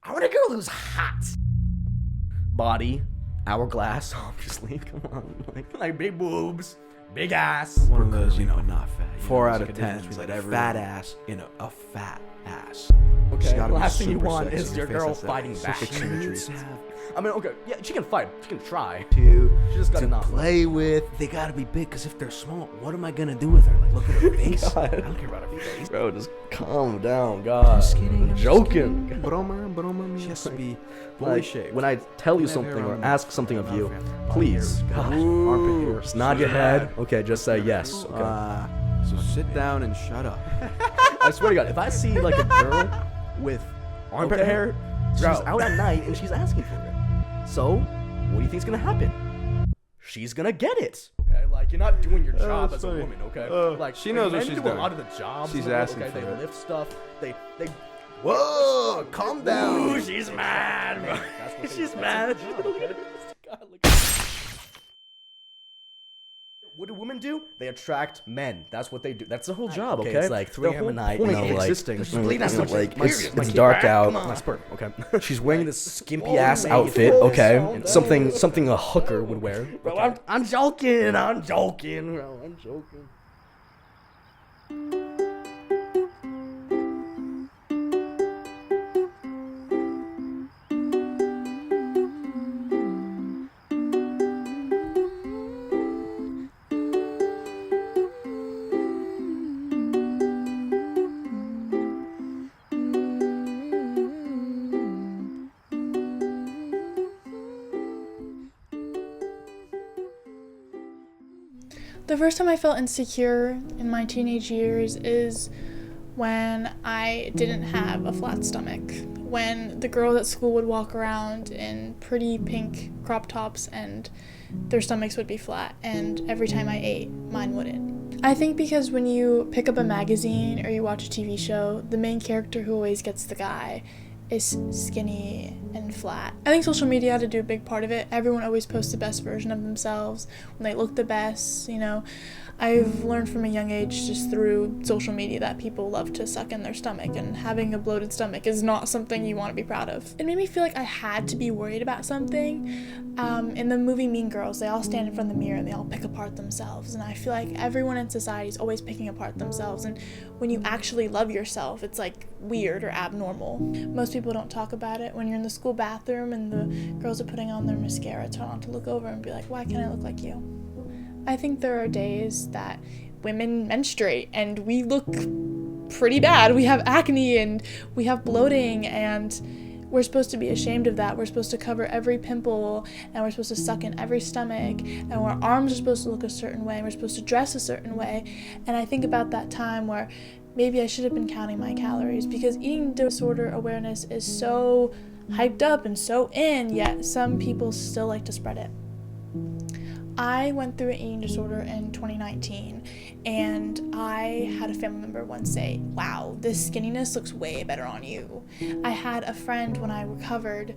I want a girl who's hot. Body, hourglass, obviously. Come on, like big boobs, big ass. One of those, not fat. 4 There's out like of a 10. difference Like between fat ass in a fat ass. Okay, She's gotta be last thing you super want sexy is in your face. girl That's fighting back. specific She symmetry. needs to have I mean, okay, yeah, she can fight. She can try. To She just gotta not play with. They gotta be big, because if they're small, what am I gonna do with her? Like, look at her face? I don't care about her face. Bro, just calm down, God. Just kidding. I'm joking. Broma. She has to be fully Like, shaped. when I tell you Can I have something hair or on ask something of my you, fan? please, Gosh, Ooh, armpit hair. just nod your head. Okay, just say yes. Okay. So sit down and shut up. I swear to God, if I see like a girl with armpit Okay. hair, she's Bro. out at night and she's asking for it. So, what do you think's gonna happen? She's gonna get it. Okay, like you're not doing your job that's as funny. a woman. Okay, like she knows what men she's do doing. a lot of the jobs. She's in the world, asking okay? for They it. lift stuff. They. Whoa, calm down. Ooh, she's mad, bro. That's what she's mad. Look at this. God, look. What do women do? They attract men. That's what they do. That's the whole job, okay? It's like 3 a.m. at night, point you know, of like, existing. there's Like, like, it's it's dark dark out. out. That's perfect, okay? She's wearing this skimpy Oh, ass mate, outfit, calm okay? down. Something a hooker would wear. Bro, I'm joking, bro. I'm joking. The first time I felt insecure in my teenage years is when I didn't have a flat stomach. When the girls at school would walk around in pretty pink crop tops and their stomachs would be flat, and every time I ate, mine wouldn't. I think because when you pick up a magazine or you watch a TV show, the main character who always gets the guy is skinny and flat. I think social media had to do a big part of it. Everyone always posts the best version of themselves when they look the best, you know. I've learned from a young age just through social media that people love to suck in their stomach, and having a bloated stomach is not something you want to be proud of. It made me feel like I had to be worried about something. In the movie Mean Girls, they all stand in front of the mirror and they all pick apart themselves, and I feel like everyone in society is always picking apart themselves, and when you actually love yourself, it's like weird or abnormal. Most people don't talk about it. When you're in the school bathroom and the girls are putting on their mascara, it's hard not to look over and be like, why can't I look like you? I think there are days that women menstruate and we look pretty bad. We have acne and we have bloating, and we're supposed to be ashamed of that. We're supposed to cover every pimple, and we're supposed to suck in every stomach, and our arms are supposed to look a certain way, and we're supposed to dress a certain way. And I think about that time where maybe I should have been counting my calories, because eating disorder awareness is so hyped up and so in, yet some people still like to spread it. I went through an eating disorder in 2019, and I had a family member once say, wow, this skinniness looks way better on you. I had a friend when I recovered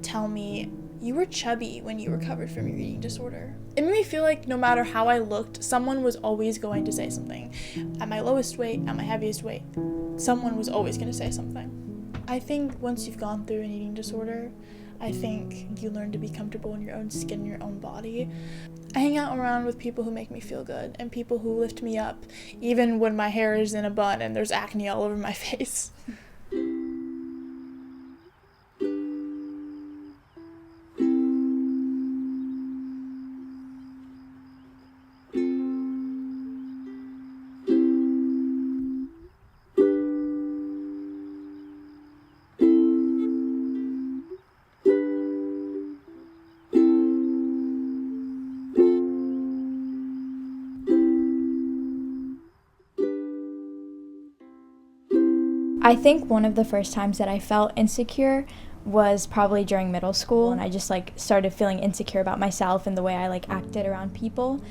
tell me, you were chubby when you recovered from your eating disorder. It made me feel like no matter how I looked, someone was always going to say something. At my lowest weight, at my heaviest weight, someone was always going to say something. I think once you've gone through an eating disorder, I think you learn to be comfortable in your own skin, your own body. I hang out around with people who make me feel good and people who lift me up, even when my hair is in a bun and there's acne all over my face. I think one of the first times that I felt insecure was probably during middle school, and I just started feeling insecure about myself and the way I acted around people.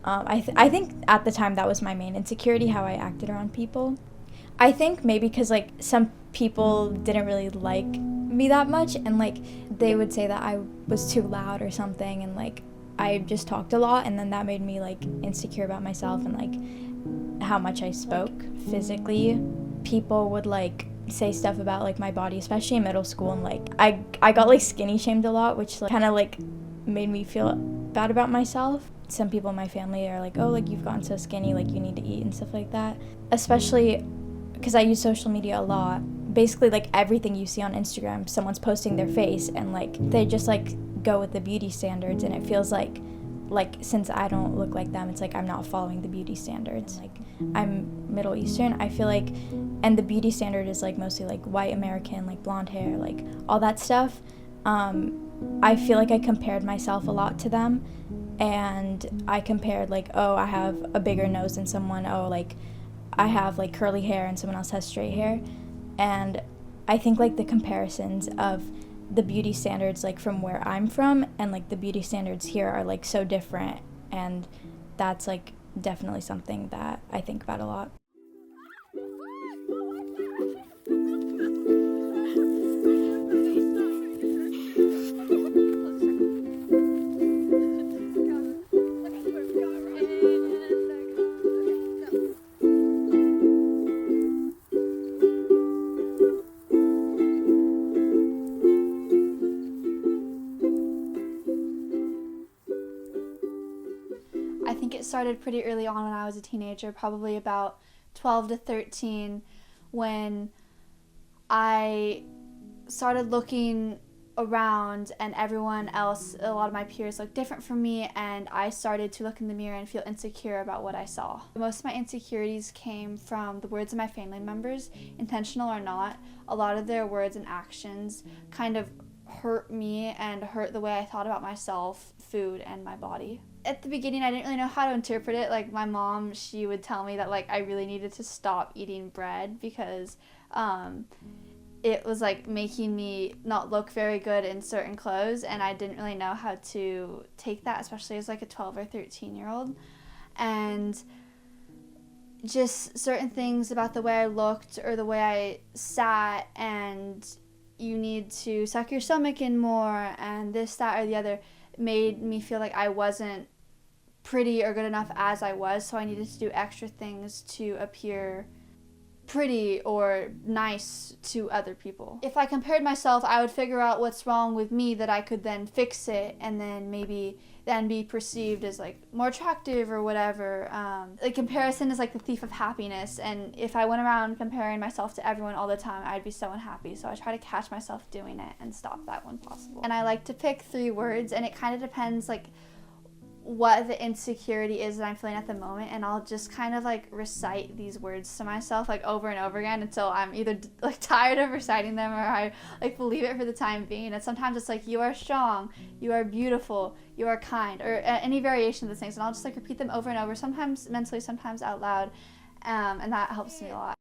I think at the time that was my main insecurity, how I acted around people. I think maybe because some people didn't really like me that much, and they would say that I was too loud or something, and I just talked a lot, and then that made me insecure about myself and how much I spoke physically. People would say stuff about like my body, especially in middle school, and like I got like skinny shamed a lot, which like, kind of like made me feel bad about myself. Some people in my family are like, oh, like you've gotten so skinny, like you need to eat and stuff like that. Especially because I use social media a lot. Basically like everything you see on Instagram, someone's posting their face and like they just like go with the beauty standards, and it feels like since I don't look like them, it's like I'm not following the beauty standards. Like I'm Middle Eastern, I feel like, and the beauty standard is like mostly like white American, like blonde hair, like all that stuff. I feel like I compared myself a lot to them, and I compared like, oh, I have a bigger nose than someone, oh, like I have like curly hair and someone else has straight hair. And I think like the comparisons of the beauty standards like from where I'm from and like the beauty standards here are like so different, and that's like definitely something that I think about a lot. I think it started pretty early on when I was a teenager, probably about 12 to 13, when I started looking around and everyone else, a lot of my peers looked different from me, and I started to look in the mirror and feel insecure about what I saw. Most of my insecurities came from the words of my family members, intentional or not. A lot of their words and actions kind of hurt me and hurt the way I thought about myself, food, and my body. At the beginning, I didn't really know how to interpret it. Like my mom, she would tell me that like I really needed to stop eating bread because it was like making me not look very good in certain clothes, and I didn't really know how to take that, especially as like a 12 or 13-year-old. And just certain things about the way I looked or the way I sat, and you need to suck your stomach in more, and this, that, or the other, made me feel like I wasn't pretty or good enough as I was, so I needed to do extra things to appear pretty or nice to other people. If I compared myself, I would figure out what's wrong with me that I could then fix it, and then maybe then be perceived as like more attractive or whatever. Like comparison is like the thief of happiness, and if I went around comparing myself to everyone all the time, I'd be so unhappy. So I try to catch myself doing it and stop that when possible. And I like to pick 3 words, and it kind of depends like what the insecurity is that I'm feeling at the moment, and I'll just kind of like recite these words to myself like over and over again until I'm either like tired of reciting them or I like believe it for the time being. And sometimes it's like, you are strong, you are beautiful, you are kind, or any variation of those things, and I'll just like repeat them over and over, sometimes mentally, sometimes out loud, and that helps me a lot.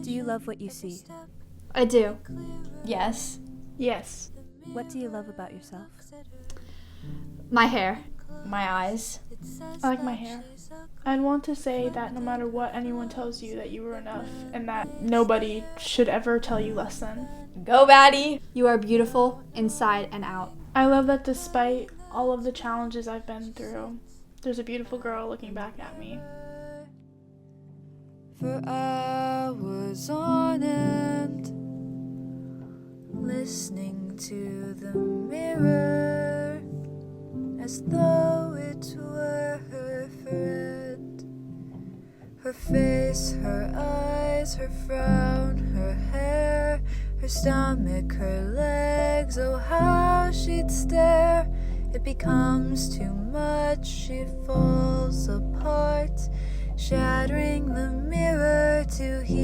Do you love what you see? I do. Yes. Yes. What do you love about yourself? My hair. My eyes. I like my hair. I'd want to say that no matter what anyone tells you, that you were enough, and that nobody should ever tell you less than. Go, baddie! You are beautiful inside and out. I love that despite all of the challenges I've been through, there's a beautiful girl looking back at me. For hours on end, listening to the mirror as though it were her friend. Her face, her eyes eyes, her frown, her hair, her stomach, her legs. Oh, how she'd stare. It becomes too much, she falls apart, shattering the mirror to hear